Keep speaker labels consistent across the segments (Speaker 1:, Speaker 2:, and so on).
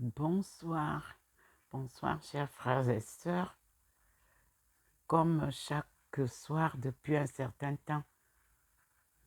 Speaker 1: Bonsoir, bonsoir chers frères et sœurs. Comme chaque soir depuis un certain temps,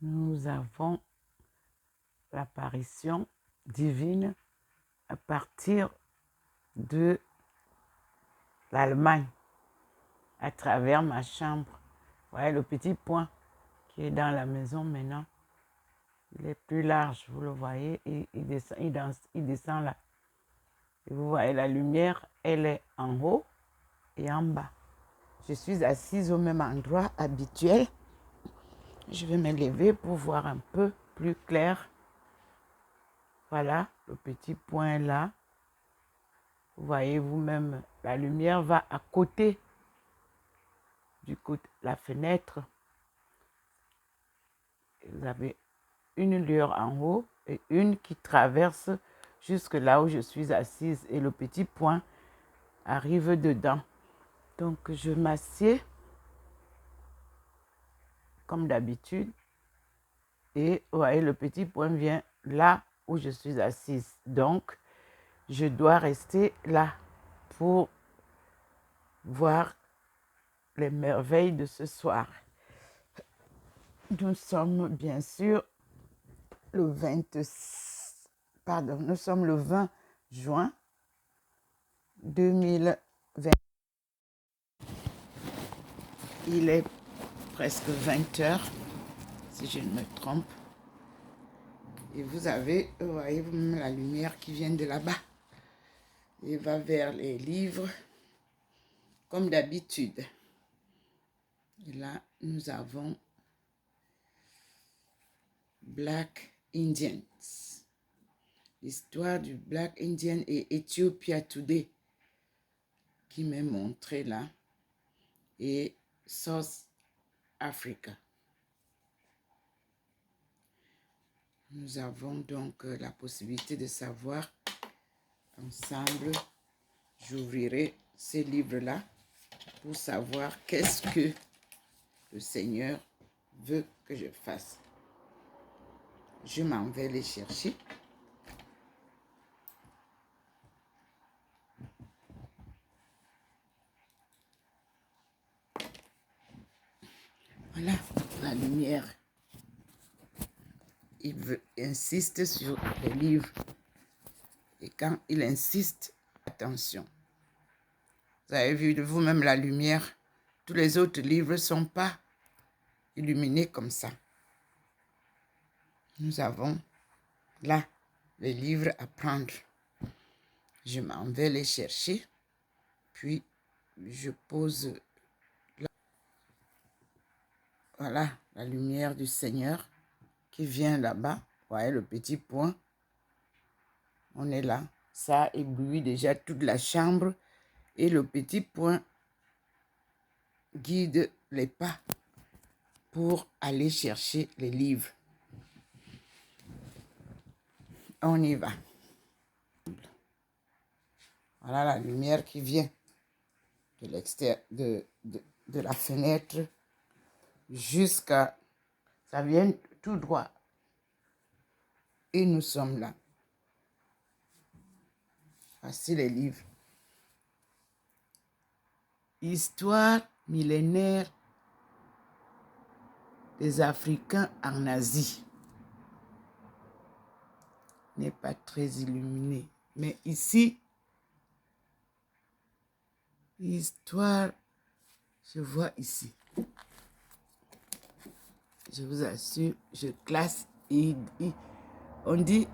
Speaker 1: nous avons l'apparition divine à partir de l'Allemagne, à travers ma chambre. Vous voyez le petit point qui est dans la maison maintenant. Il est plus large, vous le voyez, il descend là. Et vous voyez la lumière, elle est en haut et en bas. Je suis assise au même endroit habituel. Je vais me lever pour voir un peu plus clair. Voilà, le petit point là. Vous voyez vous-même, la lumière va à côté du côté de la fenêtre. Vous avez une lueur en haut et une qui traverse jusque là où je suis assise. Et le petit point arrive dedans. Donc, je m'assieds comme d'habitude. Et vous voyez, le petit point vient là où je suis assise. Donc, je dois rester là pour voir les merveilles de ce soir. Nous sommes bien sûr le 20 juin 2020. Il est presque 20 heures, si je ne me trompe. Et vous voyez vous-même la lumière qui vient de là-bas. Il va vers les livres, comme d'habitude. Et là, nous avons Black Indians. L'histoire du Black Indian et Ethiopia Today qui m'est montré là. Et South Africa. Nous avons donc la possibilité de savoir ensemble. J'ouvrirai ces livres-là pour savoir qu'est-ce que le Seigneur veut que je fasse. Je m'en vais les chercher. Voilà la lumière. Il insiste sur les livres. Et quand il insiste, attention. Vous avez vu de vous-même la lumière. Tous les autres livres ne sont pas illuminés comme ça. Nous avons là les livres à prendre. Je m'en vais les chercher. Puis, je pose là. Voilà la lumière du Seigneur qui vient là-bas. Vous voyez le petit point. On est là. Ça éblouit déjà toute la chambre. Et le petit point guide les pas pour aller chercher les livres. On y va. Voilà la lumière qui vient de l'extérieur, de la fenêtre jusqu'à... Ça vient tout droit. Et nous sommes là. Voici les livres. Histoire millénaire des Africains en Asie. N'est pas très illuminé. Mais ici, histoire, je vois ici. Je vous assure, je classe et on dit,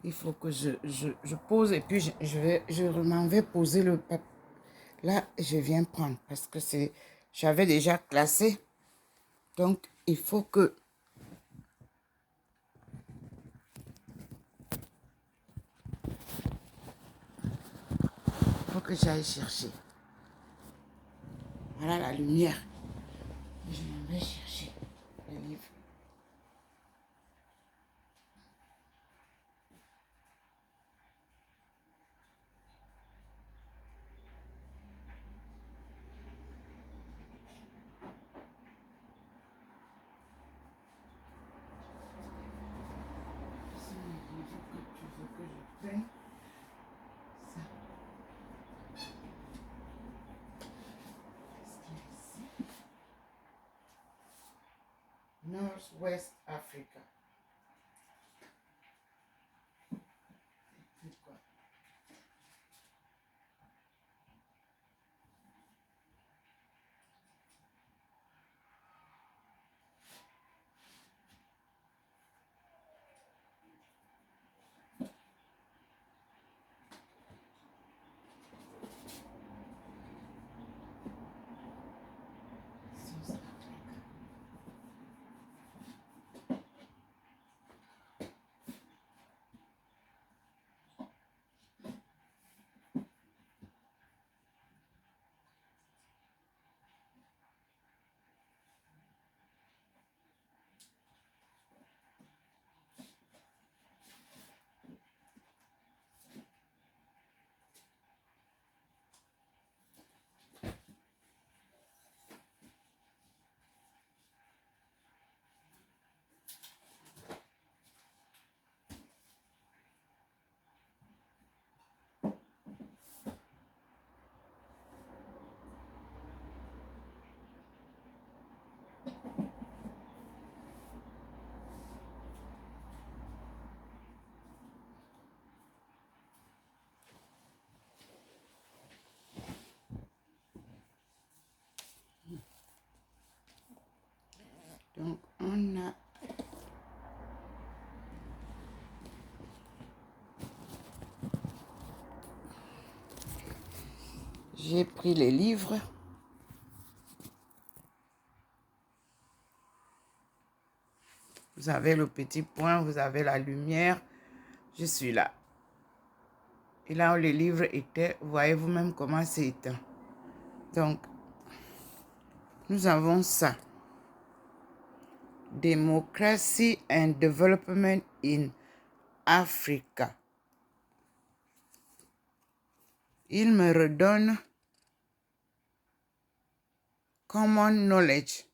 Speaker 1: il faut que je pose et puis je m'en vais poser le papier. Là, je viens prendre parce que j'avais déjà classé. Donc, il faut que j'aille chercher. Voilà la lumière. Je m'en vais chercher le livre. Northwest Africa. Donc, on a j'ai pris les livres. Vous avez le petit point, vous avez la lumière. Je suis là. Et là où les livres étaient, voyez vous-même comment c'est éteint. Donc, nous avons ça. Democracy and Development in Africa. Il me redonne common knowledge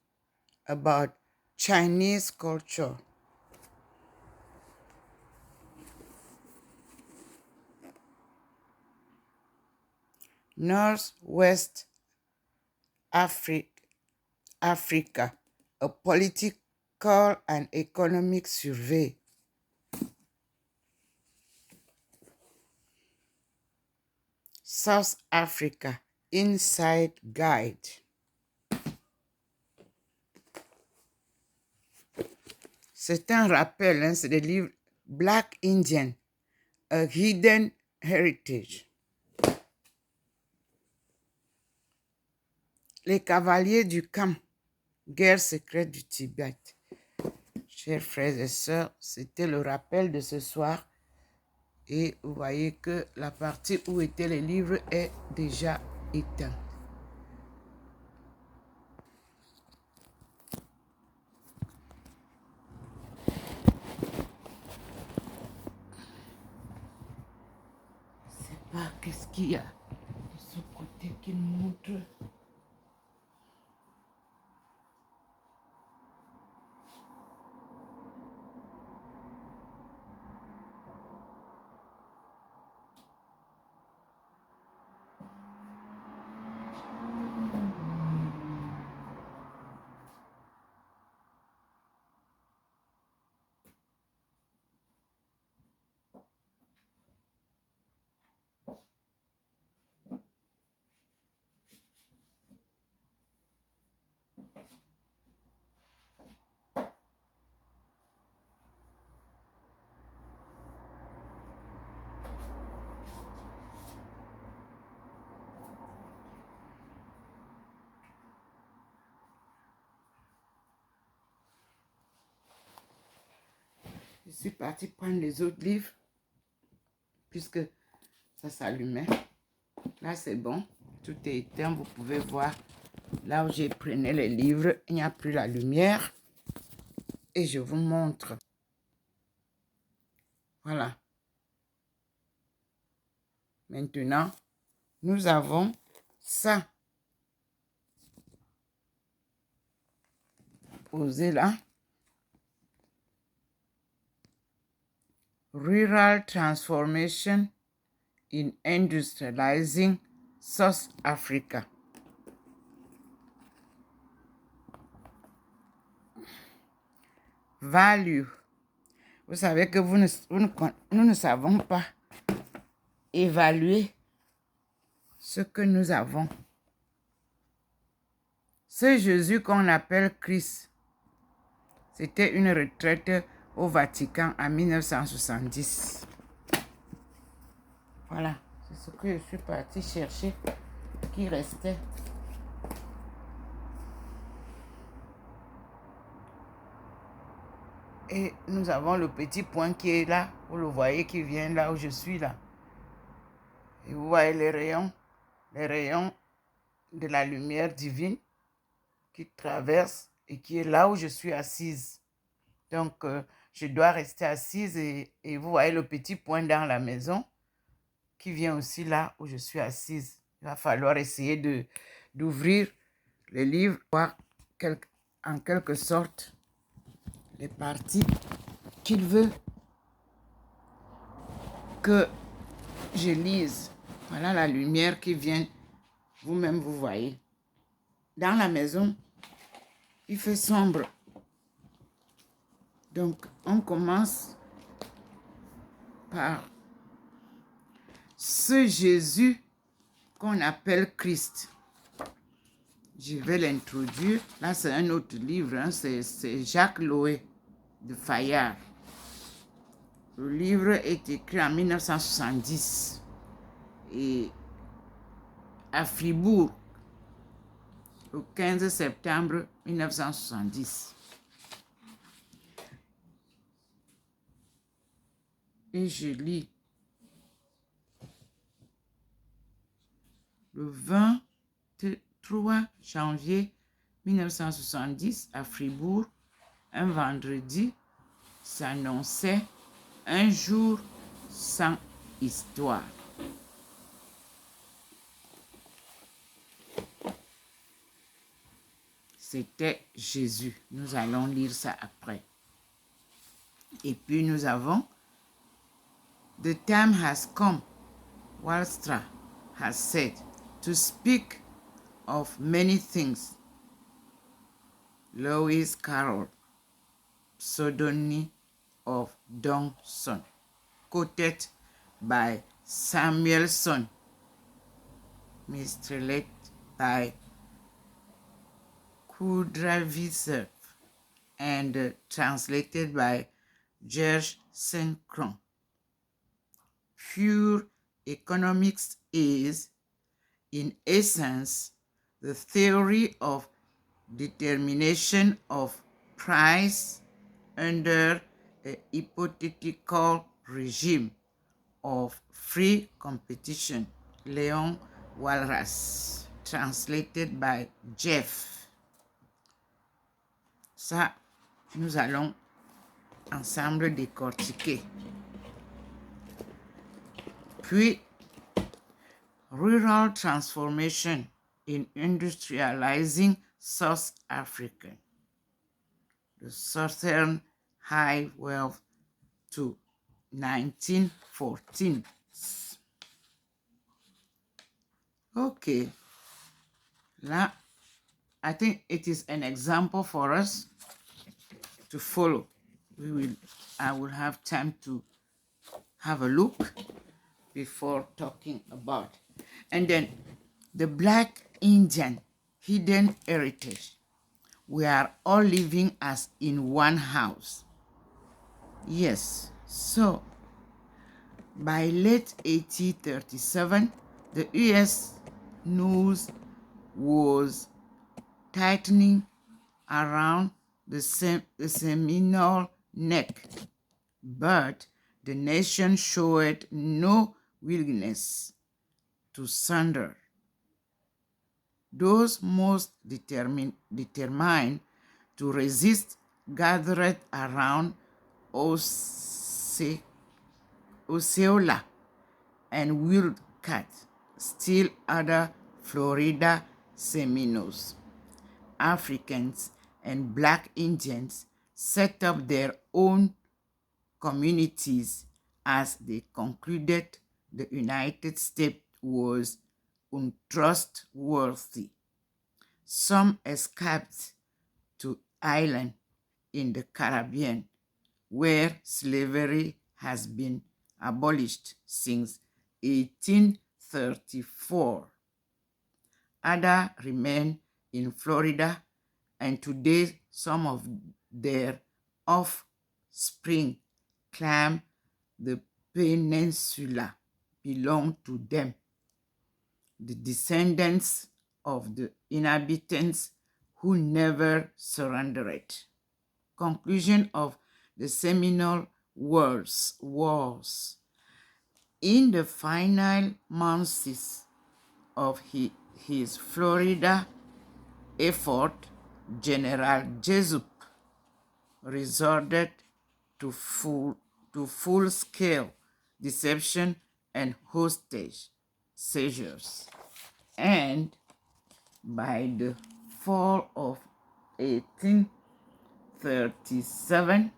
Speaker 1: about Chinese culture. Northwest Africa, a political and economic survey. South Africa, Inside Guide. C'est un rappel, hein, c'est des livres Black Indian, a Hidden Heritage. Les cavaliers du camp, guerre secrète du Tibet. Chers frères et sœurs, c'était le rappel de ce soir. Et vous voyez que la partie où étaient les livres est déjà éteinte. Je ne sais pas qu'est-ce qu'il y a de ce côté qu'il montre. Je suis partie prendre les autres livres puisque ça s'allumait. Là, c'est bon. Tout est éteint. Vous pouvez voir là où j'ai pris les livres. Il n'y a plus la lumière. Et je vous montre. Voilà. Maintenant, nous avons ça. Posé là. Rural Transformation in Industrializing South Africa. value. Vous savez que nous ne savons pas évaluer ce que nous avons. Ce Jésus qu'on appelle Christ, c'était une retraite au Vatican en 1970. Voilà, c'est ce que je suis partie chercher qui restait. Et nous avons le petit point qui est là, vous le voyez, qui vient là où je suis là. Et vous voyez les rayons de la lumière divine qui traverse et qui est là où je suis assise. Donc, je dois rester assise et vous voyez le petit point dans la maison qui vient aussi là où je suis assise. Il va falloir essayer d'ouvrir le livre, voir en quelque sorte les parties qu'il veut que je lise. Voilà la lumière qui vient. Vous-même, vous voyez. Dans la maison, il fait sombre. Donc, on commence par ce Jésus qu'on appelle Christ. Je vais l'introduire. Là, c'est un autre livre. Hein. C'est Jacques Loé de Fayard. Le livre est écrit en 1970 et à Fribourg, le 15 septembre 1970. Et je lis le 23 janvier 1970 à Fribourg, un vendredi, s'annonçait un jour sans histoire. C'était Jésus. Nous allons lire ça après. Et puis nous avons The time has come, Wallstra has said, to speak of many things. Lewis Carroll, pseudonym of Dongson, quoted by Samuelson, mistranslated by Kudravitsev, and translated by George Sencron. Pure economics is, in essence, the theory of determination of price under a hypothetical regime of free competition. Léon Walras, translated by Jeff. Ça, nous allons ensemble décortiquer. Puis, rural transformation in industrializing South Africa. The Southern High Wealth to 1914. Okay. Now, I think it is an example for us to follow. I will have time to have a look before talking about. And then the Black Indian hidden heritage. We are all living as in one house. Yes, so by late 1837, the U.S. noose was tightening around the Seminole neck, but the nation showed no willingness to surrender. Those most determined to resist gathered around Osceola and Wildcat, still other Florida Seminoles. Africans and Black Indians set up their own communities as they concluded the United States was untrustworthy. Some escaped to Ireland in the Caribbean, where slavery has been abolished since 1834. Others remain in Florida, and today some of their offspring claim the peninsula belong to them, the descendants of the inhabitants who never surrendered. Conclusion of the Seminole Wars. In the final months of his Florida effort, General Jesup resorted to full-scale deception and hostage seizures. And by the fall of 1837,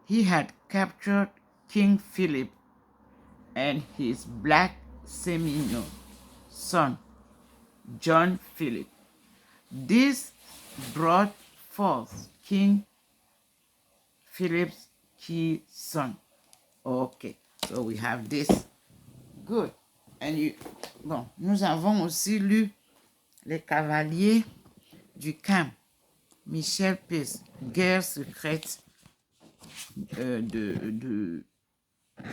Speaker 1: he had captured King Philip and his black Seminole son, John Philip. This brought forth King Philip's key son. Okay, so we have this. Good. And bon, nous avons aussi lu Les Cavaliers du Camp, Michel Peace, Guerre secrète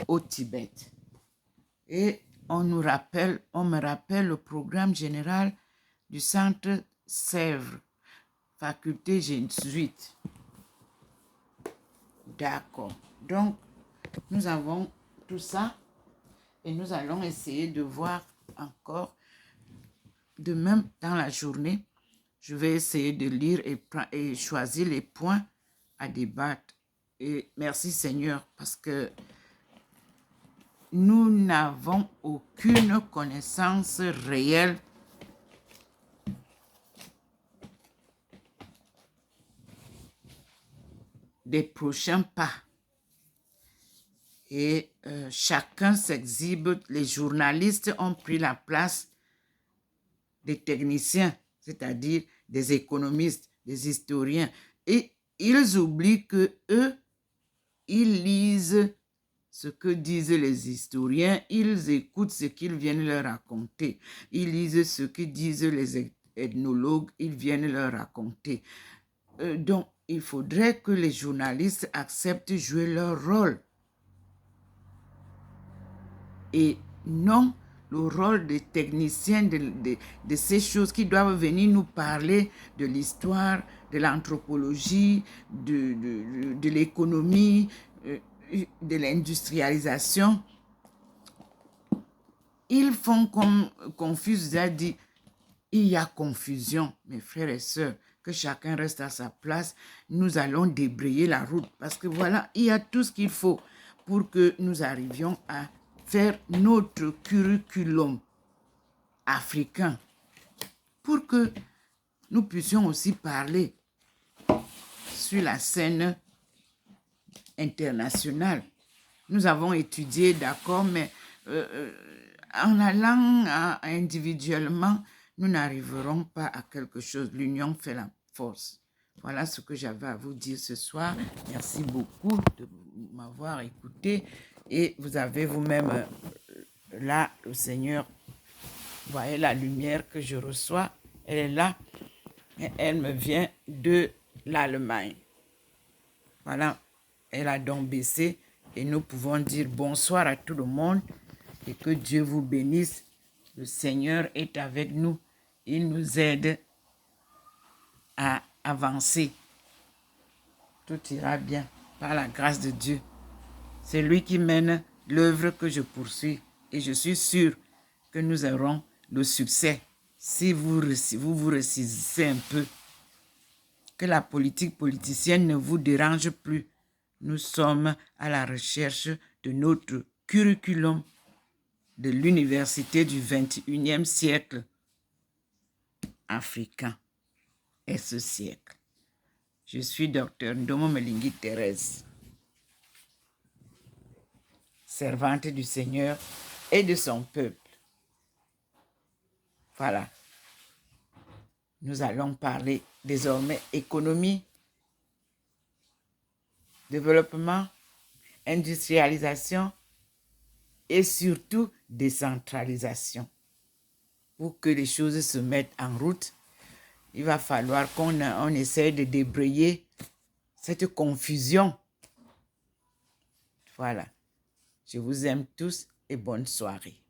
Speaker 1: au Tibet. Et on me rappelle le programme général du Centre Sèvres, faculté jésuite. D'accord. Donc, nous avons tout ça et nous allons essayer de voir encore. Demain, dans la journée, je vais essayer de lire et choisir les points à débattre. Et merci Seigneur, parce que nous n'avons aucune connaissance réelle des prochains pas. Et chacun s'exhibe. Les journalistes ont pris la place des techniciens, c'est-à-dire des économistes, des historiens. Et ils oublient que eux, ils lisent ce que disent les historiens, ils écoutent ce qu'ils viennent leur raconter. Ils lisent ce que disent les ethnologues, ils viennent leur raconter. Donc, il faudrait que les journalistes acceptent de jouer leur rôle. Et non le rôle des techniciens de ces choses qui doivent venir nous parler de l'histoire, de l'anthropologie, de l'économie, de l'industrialisation. Ils font comme Confucius a dit, il y a confusion, mes frères et sœurs, que chacun reste à sa place. Nous allons débrayer la route parce que voilà, il y a tout ce qu'il faut pour que nous arrivions à faire notre curriculum africain, pour que nous puissions aussi parler sur la scène internationale. Nous avons étudié, d'accord, mais en allant individuellement, nous n'arriverons pas à quelque chose. L'union fait la force. Voilà ce que j'avais à vous dire ce soir. Merci beaucoup de m'avoir écouté. Et vous avez vous-même, là, le Seigneur, vous voyez la lumière que je reçois, elle est là, et elle me vient de l'Allemagne. Voilà, elle a donc baissé et nous pouvons dire bonsoir à tout le monde et que Dieu vous bénisse. Le Seigneur est avec nous, il nous aide à avancer. Tout ira bien par la grâce de Dieu. C'est lui qui mène l'œuvre que je poursuis et je suis sûr que nous aurons le succès si vous vous ressaisissez un peu. Que la politique politicienne ne vous dérange plus. Nous sommes à la recherche de notre curriculum de l'université du 21e siècle africain et ce siècle. Je suis Dr Ndomo Melingi Thérèse, servante du Seigneur et de son peuple. Voilà. Nous allons parler désormais économie développement, industrialisation et surtout décentralisation. Pour que les choses se mettent en route, il va falloir qu'on essaie de débrayer cette confusion. Voilà. Je vous aime tous et bonne soirée.